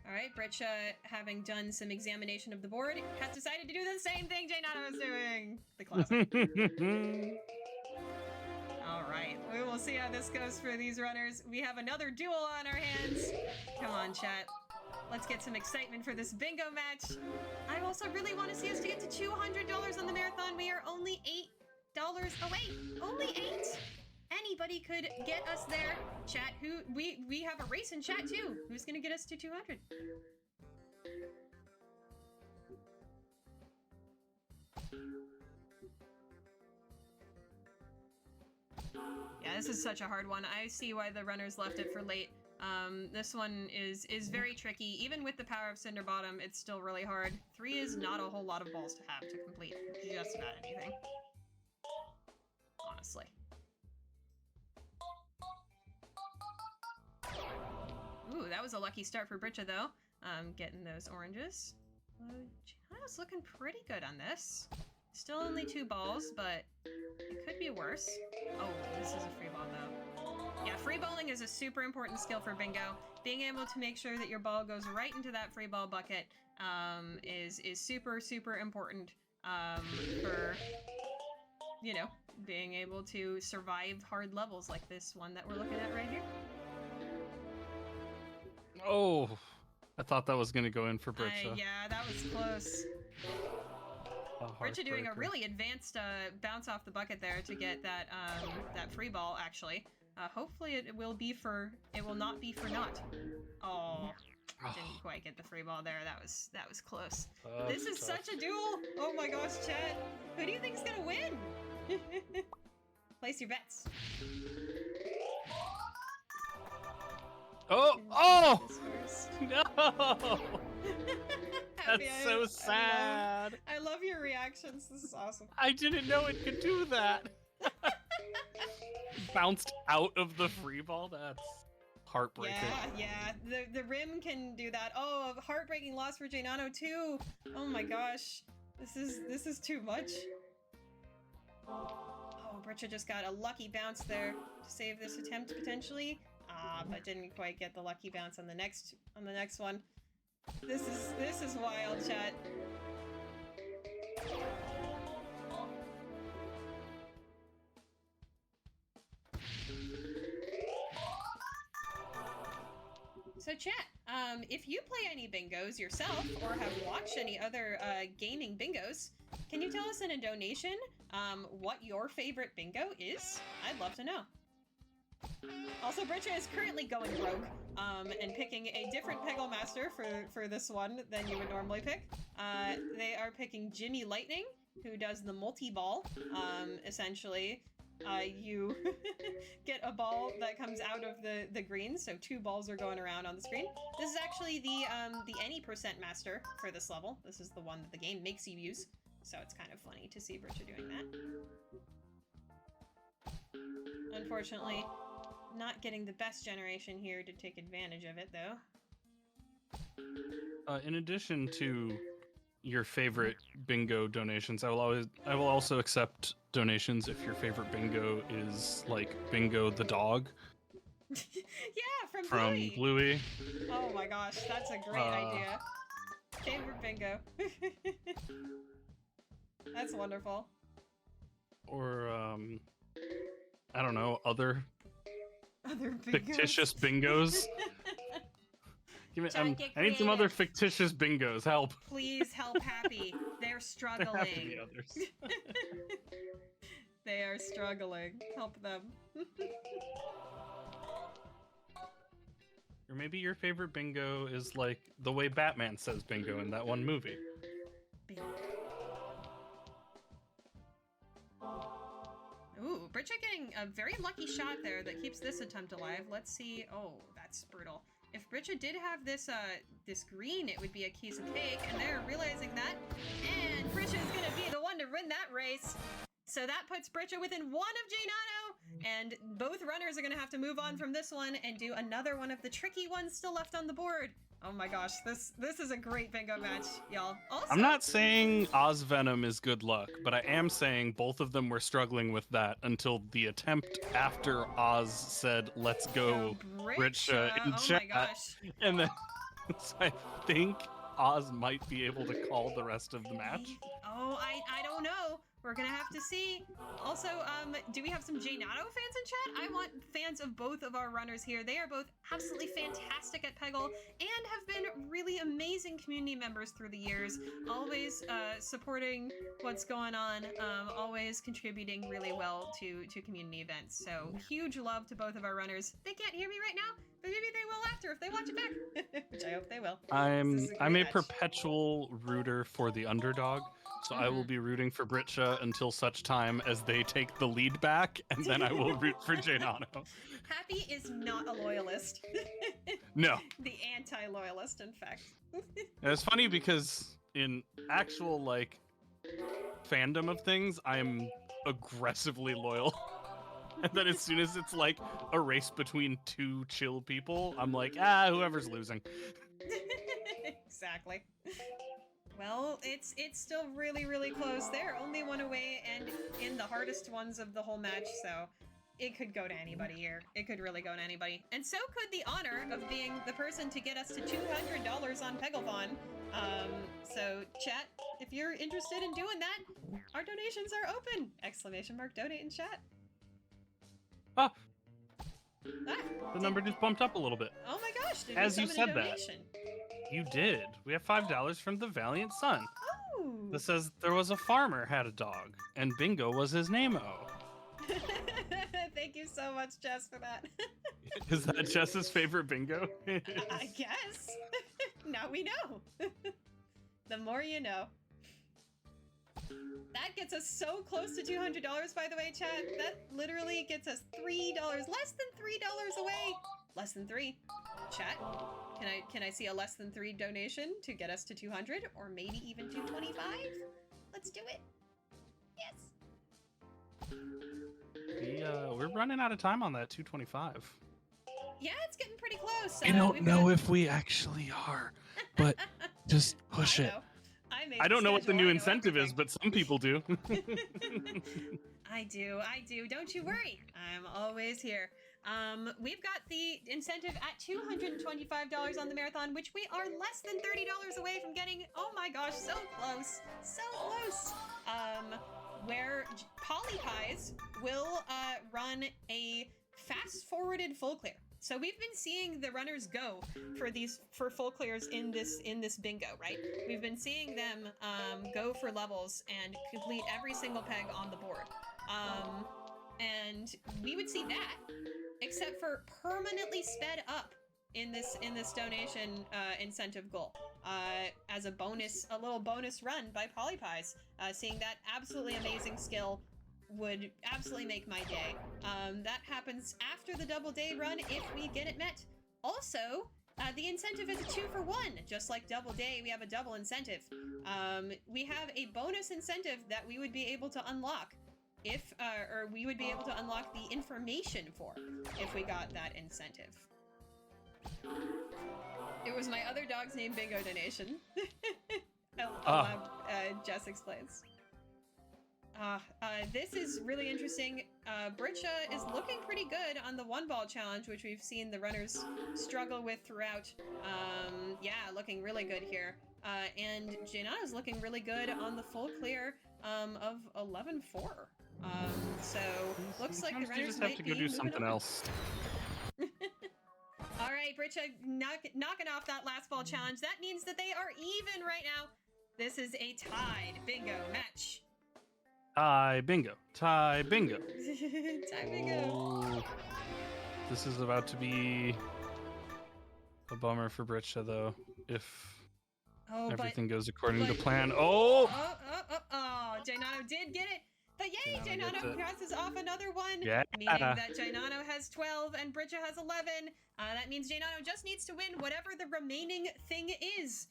Alright, Britsha, having done some examination of the board, has decided to do the same thing Jnano is doing! The classic. Alright, we will see how this goes for these runners. We have another duel on our hands. Come on, chat. Let's get some excitement for this bingo match. I also really want to see us to get to $200 on the marathon. We are only $8 away. Only 8! Anybody could get us there. Chat, we have a race in chat too. Who's gonna get us to 200? Yeah, this is such a hard one. I see why the runners left it for late. This one is very tricky. Even with the power of Cinder Bottom, it's still really hard. 3 is not a whole lot of balls to have to complete just about anything. Honestly. Ooh, that was a lucky start for Britsha, though. Getting those oranges. Jnano's looking pretty good on this. Still only 2 balls, but it could be worse. Oh, this is a free ball, though. Yeah, free balling is a super important skill for bingo. Being able to make sure that your ball goes right into that free ball bucket is super, super important for, you know, being able to survive hard levels like this one that we're looking at right here. Oh, I thought that was going to go in for Britsha. Yeah, that was close. Britsha doing a really advanced bounce off the bucket there to get that that free ball, actually. Hopefully it will not be for naught. Oh, didn't quite get the free ball there. That was close. This is such a duel. Oh my gosh, chat. Who do you think's gonna win? Place your bets. Oh! Oh! No! Happy, That's so sad. I love your reactions. This is awesome. I didn't know it could do that. bounced out of the free ball? That's heartbreaking. Yeah. The rim can do that. Oh, a heartbreaking loss for Jnano too. Oh my gosh. This is too much. Oh, Britsha just got a lucky bounce there to save this attempt potentially. But didn't quite get the lucky bounce on the next one. This is wild, chat. So chat, if you play any bingos yourself or have watched any other gaming bingos, can you tell us in a donation what your favorite bingo is? I'd love to know. Also, Britsha is currently going rogue and picking a different Peggle master for this one than you would normally pick. They are picking Jimmy Lightning, who does the multi-ball, essentially. You get a ball that comes out of the green, so 2 balls are going around on the screen. This is actually the any % master for this level. This is the one that the game makes you use, so it's kind of funny to see Britsha doing that. Unfortunately, not getting the best generation here to take advantage of it, though. In addition to your favorite bingo donations, I will also accept donations if your favorite bingo is like Bingo the dog. Yeah, from Bluey. Oh my gosh, that's a great idea. Favorite bingo. That's wonderful. Or I don't know, other bingos. fictitious bingos. I need some other fictitious bingos. Help. Please help Happy. They're struggling. There have to be others. They are struggling. Help them. Or maybe your favorite bingo is like the way Batman says bingo in that one movie. Bingo. Ooh, Britsha getting a very lucky shot there that keeps this attempt alive. Let's see. Oh, that's brutal. If Britsha did have this this green, it would be a piece of cake, and they're realizing that. And Britsha is gonna be the one to win that race. So that puts Britsha within 1 of Jnano, and both runners are gonna have to move on from this one and do another one of the tricky ones still left on the board. Oh my gosh, this is a great bingo match, y'all. Also, I'm not saying Oz Venom is good luck, but I am saying both of them were struggling with that until the attempt after Oz said, "Let's go, Britsha," in chat. Oh my gosh. And then so I think Oz might be able to call the rest of the match. Oh, I don't know. We're gonna have to see. Also, do we have some Jnano fans in chat? I want fans of both of our runners here. They are both absolutely fantastic at Peggle and have been really amazing community members through the years. Always supporting what's going on, always contributing really well to community events. So huge love to both of our runners. They can't hear me right now, but maybe they will after if they watch it back, which I hope they will. I'm a perpetual rooter for the underdog. So I will be rooting for Britsha until such time as they take the lead back, and then I will root for Jnano. Happy is not a loyalist. No. The anti-loyalist, in fact. And it's funny because in actual, like, fandom of things, I'm aggressively loyal. And then as soon as it's, like, a race between 2 chill people, I'm like, whoever's losing. Exactly. Well, it's still really, really close. They're only 1 away and in the hardest ones of the whole match, so it could go to anybody here. It could really go to anybody. And so could the honor of being the person to get us to $200 on Pegglethon. So chat, if you're interested in doing that, our donations are open! ! Donate in chat. The number just bumped up a little bit. Oh my gosh, did As we you summon a said that. donation? You did. We have $5 from the Valiant Sun. Oh! That says there was a farmer had a dog, and Bingo was his name-o. Thank you so much, Jess, for that. Is that Jess's favorite bingo? I guess. Now we know. The more you know. That gets us so close to $200, by the way, chat. That literally gets us $3, less than $3 away. Less than 3. Chat, can I see a less than 3 donation to get us to 200 or maybe even 225? Let's do it. Yes. We're we're running out of time on that 225. Yeah, it's getting pretty close. I don't we've know got- if we actually are, but just push I it. know. I don't know what the schedule, new I know incentive is, everything. but some people do. I do. Don't you worry. I'm always here. We've got the incentive at $225 on the marathon, which we are less than $30 away from getting. Oh my gosh, so close. So close. Where Polypies will run a fast-forwarded full clear. So we've been seeing the runners go for full clears in this bingo, right? We've been seeing them go for levels and complete every single peg on the board. And we would see that, except for permanently sped up in this donation incentive goal as a bonus, a little bonus run by Polypies. Seeing that absolutely amazing skill would absolutely make my day. That happens after the double day run if we get it met. Also, the incentive is a 2-for-1. Just like double day, we have a double incentive. We have a bonus incentive that we would be able to unlock if, or we would be able to unlock the information for if we got that incentive. It was my other dog's name bingo donation. Jess explains. This is really interesting. Britsha is looking pretty good on the one ball challenge, which we've seen the runners struggle with throughout. Yeah, looking really good here. And Jnano is looking really good on the full clear of 11-4. So looks like the Sometimes you runners just might have to be go do moving something on. else. All right, Britsha knocking off that last ball challenge. That means that they are even right now. This is a tied bingo match. Tie bingo. Tie bingo. Tie bingo. Oh, this is about to be a bummer for Britsha, though, if everything goes according to plan. Oh! Jnano did get it. But yay, Jnano gets Jnano it. crosses off another one. Yeah. Meaning that Jnano has 12 and Britsha has 11. That means Jnano just needs to win whatever the remaining thing is.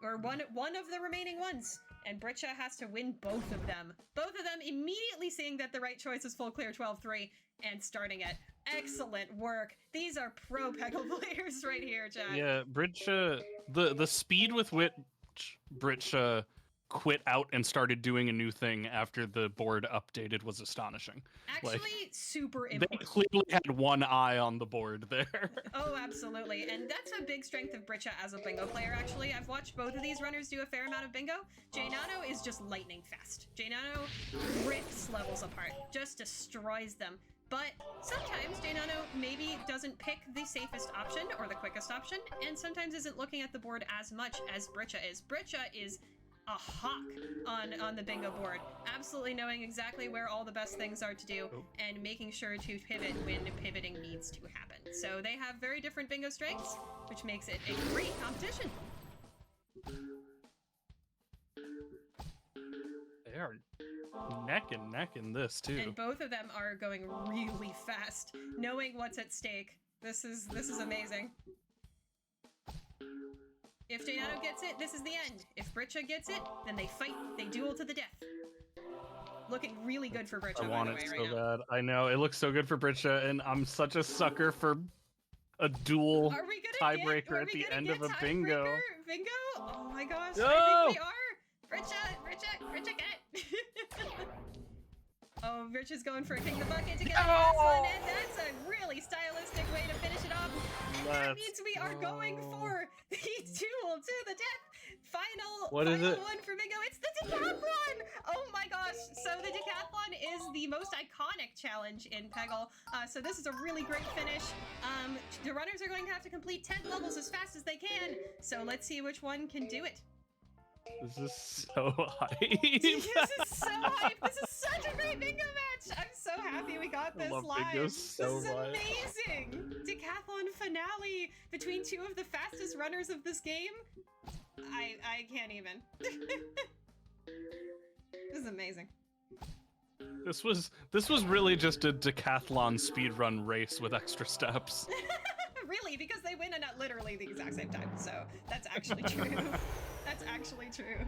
Or one of the remaining ones. And Britsha has to win both of them. Both of them immediately seeing that the right choice is full clear 12-3 and starting it. Excellent work. These are pro Peggle players right here, Jack. Yeah, Britsha, the speed with which Britsha quit out and started doing a new thing after the board updated was astonishing. Actually, super They important. clearly had one eye on the board there. Oh, absolutely. And that's a big strength of Britsha as a bingo player, actually. I've watched both of these runners do a fair amount of bingo. Jnano is just lightning fast. Jnano rips levels apart, just destroys them. But sometimes Jnano maybe doesn't pick the safest option or the quickest option, and sometimes isn't looking at the board as much as Britsha is. Britscha is a hawk on the bingo board, absolutely knowing exactly where all the best things are to do and making sure to pivot when pivoting needs to happen. So they have very different bingo strengths, which makes it a great competition. They are neck and neck in this too. And both of them are going really fast, knowing what's at stake. This is amazing. If Jnano gets it, this is the end. If Britsha gets it, then they fight. They duel to the death. Looking really good for Britsha, I want by the it way, so right now. bad. I know it looks so good for Britsha, and I'm such a sucker for a dual Are we gonna tiebreaker at the end of a bingo. Bingo? Oh my gosh, No! I think we are. Britsha, get it. Oh, Britsha's going for a kick the bucket to get the last one, and that's a really stylistic way to finish it off. That means we are going for the duel to the death. Final What is it? one for bingo. It's the decathlon. Oh my gosh. So the decathlon is the most iconic challenge in Peggle. So this is a really great finish. The runners are going to have to complete 10 levels as fast as they can. So let's see which one can do it. This is so hype. This is so hype. This is such a great bingo match. I'm so happy we got this love live. bingo so this is much. amazing. Decathlon finale between two of the fastest runners of this game. I can't even. This is amazing. This was really just a decathlon speedrun race with extra steps. Really, because they win at literally the exact same time. So that's actually true. That's actually true.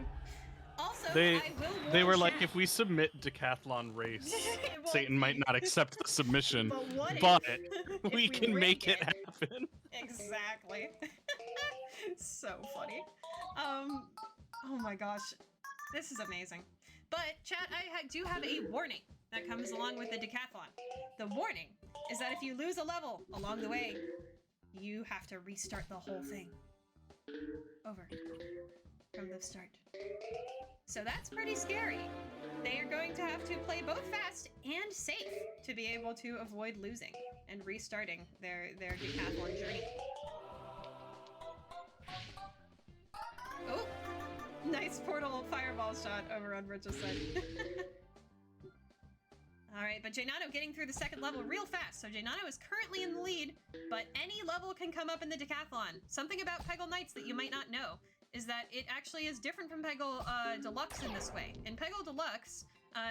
Also, They I will warn they were like, chat. if we submit decathlon race, It won't Satan might be. not accept the submission, But what but if we can rig make it happen. Exactly. So funny. Oh my gosh. This is amazing. But, chat, I do have a warning that comes along with the decathlon. The warning is that if you lose a level along the way, you have to restart the whole thing. Over. From the start. So that's pretty scary. They are going to have to play both fast and safe to be able to avoid losing and restarting their decathlon journey. Oh! Nice portal fireball shot over on Britsha side. Alright, but Jnano getting through the second level real fast. So Jnano is currently in the lead, but any level can come up in the decathlon. Something about Peggle Nights that you might not know is that it actually is different from Peggle Deluxe in this way. In Peggle Deluxe,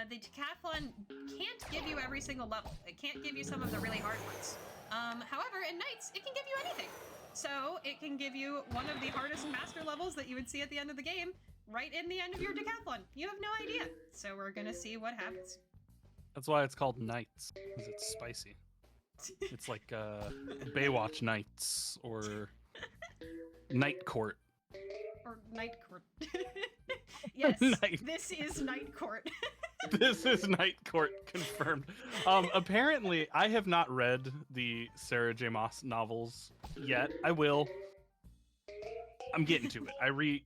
the decathlon can't give you every single level. It can't give you some of the really hard ones. However, in Nights, it can give you anything. So it can give you one of the hardest master levels that you would see at the end of the game, right in the end of your decathlon. You have no idea. So we're gonna see what happens. That's why it's called Nights, because it's spicy. It's like Baywatch Nights or Night Court. Or Night Court. Yes, Night. This is Night Court. This is Night Court confirmed. Apparently, I have not read the Sarah J. Maas novels yet. I will. I'm getting to it.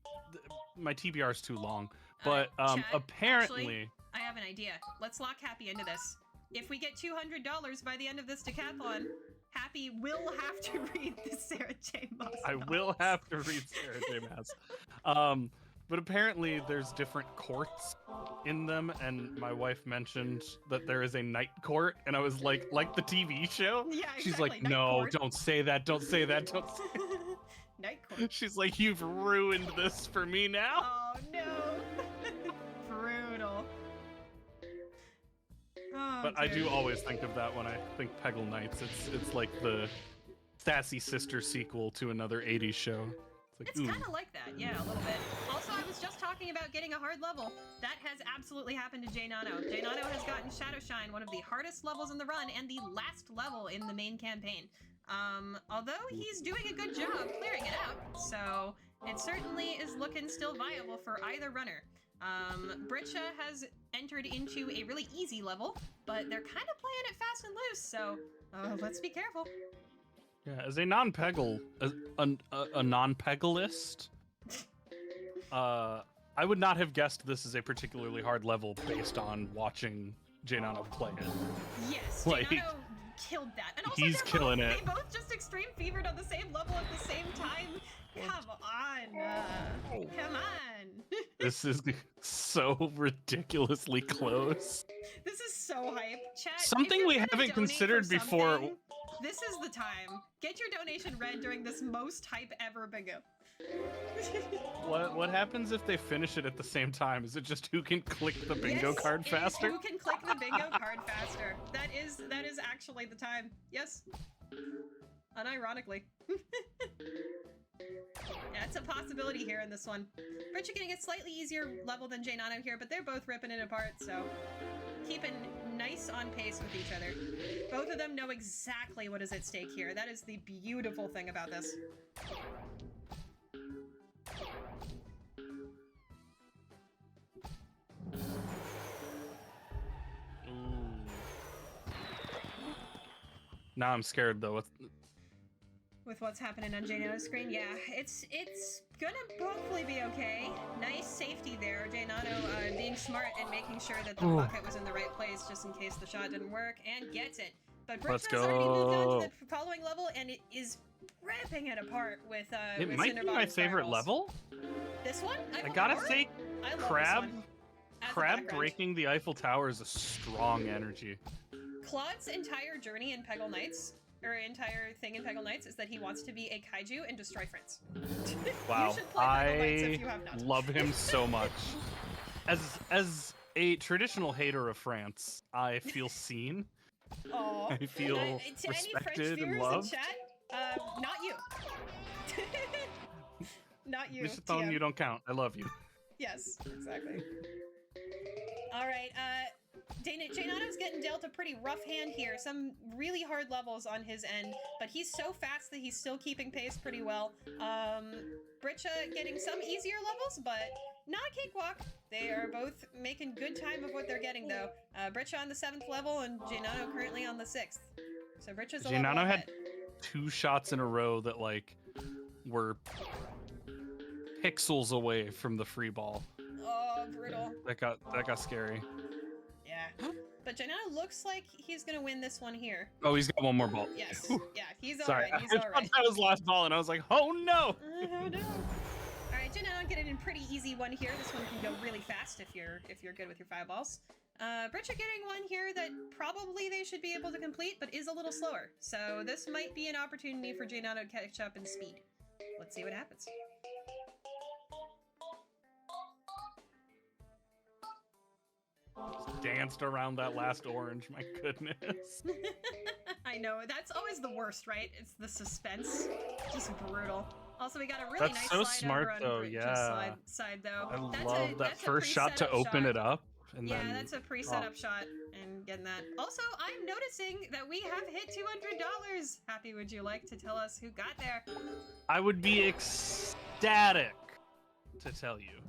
My TBR is too long, but Chat, apparently, actually, I have an idea. Let's lock Happy into this. If we get $200 by the end of this decathlon, Happy will have to read the Sarah J. Maas I novels. will have to read Sarah J. Maas. But apparently, there's different courts in them, and my wife mentioned that there is a night court, and I was like the TV show? Yeah, She's exactly. like, Night no, Court. don't say that, don't say that, don't say Night Court. She's like, you've ruined this for me now. Oh no. Brutal. Oh, But I do dear. always think of that when I think Peggle Nights. It's like the sassy sister sequel to another 80s show. It's It's like, kind of like that, yeah, a little bit. Also, I was just talking about getting a hard level. That has absolutely happened to Jnano. Jnano has gotten Shadow Shine, one of the hardest levels in the run, and the last level in the main campaign. Although he's doing a good job clearing it out, so it certainly is looking still viable for either runner. Britsha has entered into a really easy level, but they're kind of playing it fast and loose, so let's be careful. yeah, as a non-Peggle, a non-Pegglist, I would not have guessed this is a particularly hard level based on watching Jnano play it. Yes, Like, Jnano killed that. And also he's killing they it. both just extreme fevered on the same level at the same time. Come on. Come on. This is so ridiculously close. This is so hype. Chat, if Something you're we gonna haven't donate considered for before. something, this is the time. Get your donation read during this most hype ever bingo. What happens if they finish it at the same time? Is it just who can click the bingo Yes, card it is faster? who can click the bingo card faster. That is actually the time. Yes. Unironically. That's a possibility here in this one. Britsha getting a slightly easier level than Jnano here, but they're both ripping it apart, so keeping nice on pace with each other. Both of them know exactly what is at stake here. That is the beautiful thing about this. Now I'm scared though. With what's happening on Jnano's screen, yeah, it's gonna hopefully be okay. Nice safety there, Jnano being smart and making sure that the bucket was in the right place just in case the shot didn't work, and gets it. But Let's Britsha's already moved on go. to the following level, and it is ripping it apart with It with might be my Cinderbottom's favorite fireballs. level. This one? I gotta Tower? say, I love Crab, this one. As a Crab background. breaking the Eiffel Tower is a strong energy. Claude's entire journey in Peggle Nights, or entire thing in Peggle Nights, is that he wants to be a kaiju and destroy France. Wow, You should play Peggle Nights I if you have not. love him so much. As a traditional hater of France, I feel seen. Aw. I feel to any French respected and viewers loved. in chat, not you. Not you. Mr. Thone, TM. you don't count. I love you. Yes, exactly. All right, Jnano's getting dealt a pretty rough hand here. Some really hard levels on his end, but he's so fast that he's still keeping pace pretty well. Britsha getting some easier levels, but not a cakewalk. They are both making good time of what they're getting, though. Britsha on the 7th level and Jnano currently on the 6th. So Britcha's a level Jnano ahead. had 2 shots in a row that like were pixels away from the free ball. Oh, brutal. That got scary. Yeah. But Jnano looks like he's gonna win this one here. Oh, he's got one more ball. Yes. Whew. Yeah, he's Sorry, alright. He's I alright. thought that was last ball, and I was like, oh no! Oh no. Alright, Jnano getting a pretty easy one here. This one can go really fast if you're good with your 5 balls. Britsha getting one here that probably they should be able to complete, but is a little slower. So this might be an opportunity for Jnano to catch up in speed. Let's see what happens. Just danced around that last orange, my goodness. I know, that's always the worst, right? It's the suspense. Just brutal. Also, we got a really That's nice so slide smart, over on though, Britcha's yeah. side, though. I That's love that that's a first shot to pre-setup open shot. it up. And Yeah, then, that's a pre-setup shot and getting that. Also, I'm noticing that we have hit $200. Happy, would you like to tell us who got there? I would be ecstatic to tell you.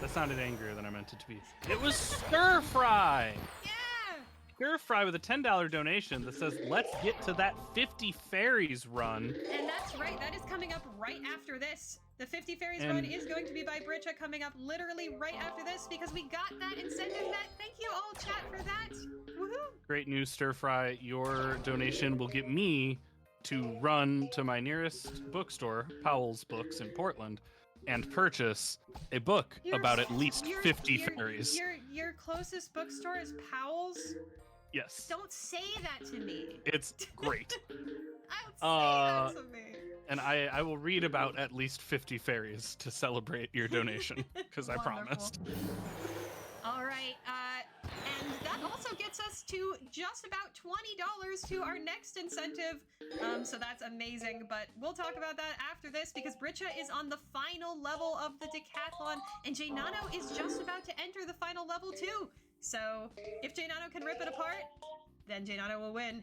That sounded angrier than I meant it to be. It was Stir Fry! Yeah! Stir Fry with a $10 donation that says, let's get to that 50 fairies run. And that's right, that is coming up right after this. The 50 Fairies And- run is going to be by Britsha coming up literally right after this because we got that incentive net. Thank you all, chat, for that. Woohoo! Great news, Stir Fry. Your donation will get me to run to my nearest bookstore, Powell's Books in Portland, and purchase a book about at least 50 fairies. Your closest bookstore is Powell's? Yes. Don't say that to me. It's great. Don't say that to me. And I will read about at least 50 fairies to celebrate your donation, because I Wonderful. promised. All right, and that also gets us to just about $20 to our next incentive. So that's amazing, but we'll talk about that after this because Britsha is on the final level of the decathlon, and Jnano is just about to enter the final level too. So if Jnano can rip it apart, then Jnano will win.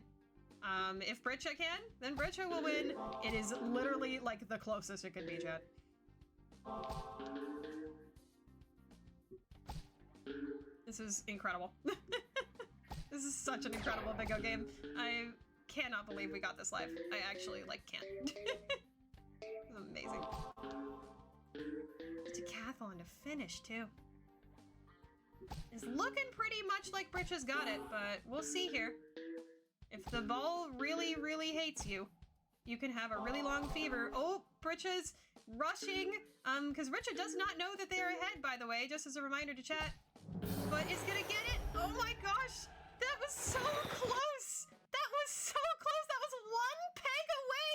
If Britsha can, then Britsha will win. It is literally like the closest it could be, chat. This is incredible. This is such an incredible bingo game. I cannot believe we got this live. I actually, like, can't. It's amazing. The decathlon to finish, too. It's looking pretty much like Britsha's got it, but we'll see here. If the ball really, really hates you, you can have a really long fever. Oh, Britsha's rushing. Because Britsha does not know that they are ahead, by the way, just as a reminder to chat. But is gonna get it. Oh my gosh. That was so close. That was so close. That was 1 peg away.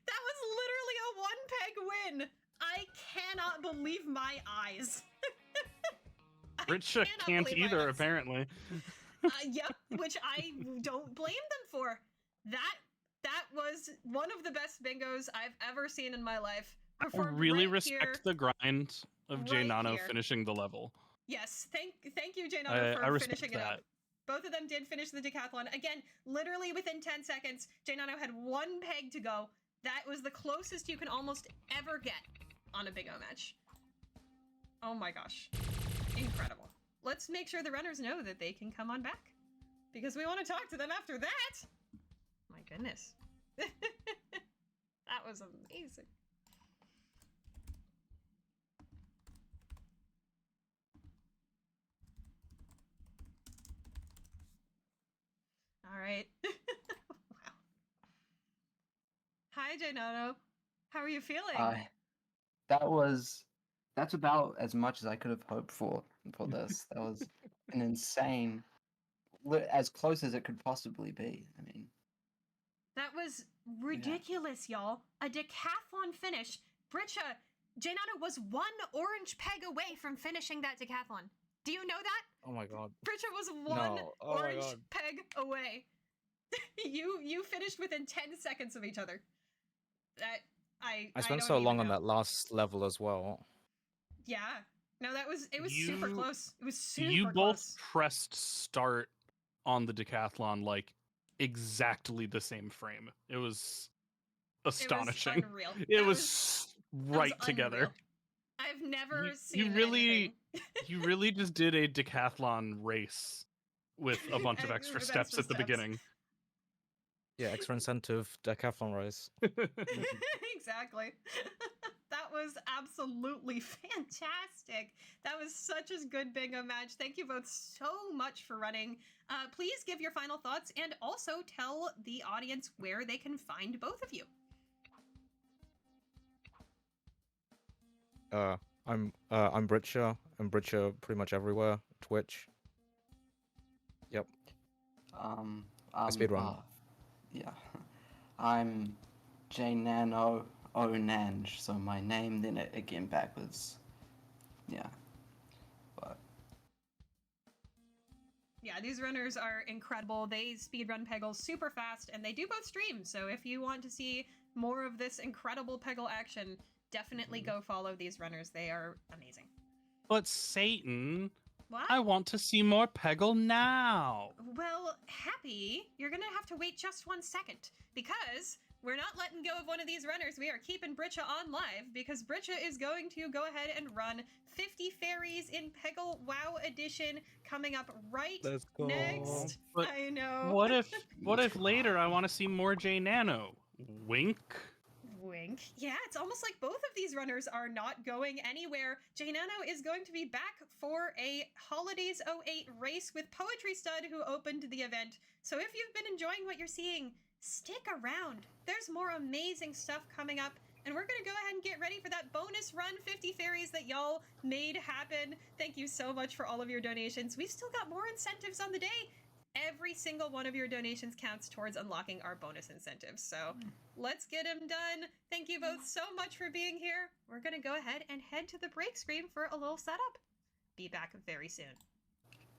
That was literally a 1 peg win. I cannot believe my eyes. Britsha can't either, apparently. Yep, which I don't blame them for. That was one of the best bingos I've ever seen in my life. I Performed really right respect here. the grind of right Jnano here. finishing the level. Yes, thank you, Jnano, I for respect finishing it that. up. Both of them did finish the decathlon. Again, literally within 10 seconds, Jnano had 1 peg to go. That was the closest you can almost ever get on a bingo match. Oh my gosh. Incredible. Let's make sure the runners know that they can come on back. Because we want to talk to them after that! My goodness. That was amazing. Alright. Wow. Hi, Jnano. How are you feeling? That's about as much as I could have hoped for this. That was an insane, as close as it could possibly be. I mean, That was ridiculous, y'all. A decathlon finish. Britsha, Jnano was 1 orange peg away from finishing that decathlon. Do you know that? Oh my god. Britsha was 1 No. Oh my orange God. peg away. You finished within 10 seconds of each other. I I spent don't so even long on know. that last level as well. Yeah. No, it was super You- close. It was super You both close. pressed start on the decathlon like exactly the same frame. It was astonishing. It was unreal. It That was that right was together. unreal. I've never You seen really anything. you really just did a decathlon race with a bunch of extra With steps extra at the steps. beginning. Yeah, extra incentive decathlon race. Exactly. That was absolutely fantastic. That was such a good bingo match. Thank you both so much for running. Please give your final thoughts and also tell the audience where they can find both of you. I'm Britsha. I'm Britsha pretty much everywhere. Twitch. Yep. speedrun. Yeah. I'm Jnano Onange, so my name then again backwards. Yeah. But Yeah, these runners are incredible. They speedrun Peggle super fast, and they do both stream. So if you want to see more of this incredible Peggle action, definitely go follow these runners. They are amazing. But Satan, What? I want to see more Peggle now. Well, Happy, you're gonna have to wait just 1 second, because we're not letting go of one of these runners. We are keeping Britsha on live, because Britsha is going to go ahead and run 50 fairies in Peggle WoW Edition coming up right Let's go. next. But I know. What if later I want to see more Jnano? Wink. Wink. Yeah, it's almost like both of these runners are not going anywhere. Jnano is going to be back for a Holidays 08 race with Poetry Stud, who opened the event. So if you've been enjoying what you're seeing, stick around. There's more amazing stuff coming up, and we're going to go ahead and get ready for that bonus run 50 fairies that y'all made happen. Thank you so much for all of your donations. We've still got more incentives on the day. Every single one of your donations counts towards unlocking our bonus incentives. So let's get them done. Thank you both so much for being here. We're going to go ahead and head to the break screen for a little setup. Be back very soon.